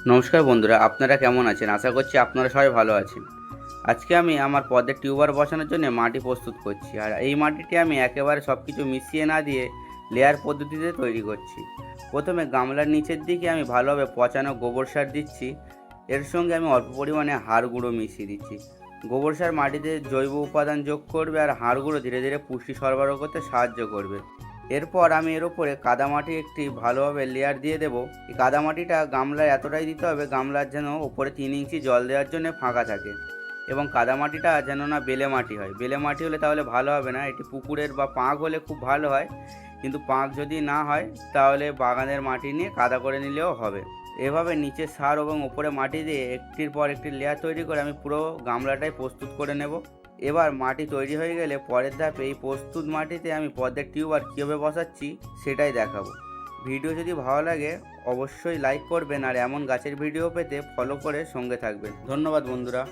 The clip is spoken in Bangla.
নমস্কার বন্ধুরা, আপনারা কেমন আছেন? আশা করছি আপনারা সবাই ভালো আছেন। আজকে আমি আমার পদ্মের টিউবার বসানোর জন্য মাটি প্রস্তুত করছি। আর এই মাটিটি আমি একেবারে সব কিছু মিশিয়ে না দিয়ে লেয়ার পদ্ধতিতে তৈরি করছি। প্রথমে গামলার নিচের দিকে আমি ভালোভাবে পচানো গোবর সার দিচ্ছি। এর সঙ্গে আমি অল্প পরিমাণে হাড় গুঁড়ো মিশিয়ে দিচ্ছি। গোবর সার মাটিতে জৈব উপাদান যোগ করবে আর হাড় গুঁড়ো ধীরে ধীরে পুষ্টি সরবরাহ করতে সাহায্য করবে। এরপর আমি এর উপরে কাদামাটি একটি ভালোভাবে লেয়ার দিয়ে দেবো। এই কাদামাটিটা গামলায় এতটাই দিতে হবে গামলার যেন ওপরে 3 ইঞ্চি জল দেওয়ার জন্য ফাঁকা থাকে, এবং কাদামাটিটা যেন না বেলে মাটি হয়। বেলে মাটি হলে তাহলে ভালো হবে না, এটি পুকুরের বা পাঁক হলে খুব ভালো হয়, কিন্তু পাঁক যদি না হয় তাহলে বাগানের মাটি নিয়ে কাদা করে নিলেও হবে। এভাবে নিচে সার এবং ওপরে মাটি দিয়ে একটির পর একটি লেয়ার তৈরি করে আমি পুরো গামলাটাই প্রস্তুত করে নেব। এবার মাটি তৈরি হয়ে গেলে পরের ধাপে এই প্রস্তুত মাটিতে আমি পদ্মের টিউবার কীভাবে বসাচ্ছি সেটাই দেখাবো। ভিডিও যদি ভালো লাগে অবশ্যই লাইক করবেন, আর এমন গাছের ভিডিও পেতে ফলো করে সঙ্গে থাকবেন। ধন্যবাদ বন্ধুরা।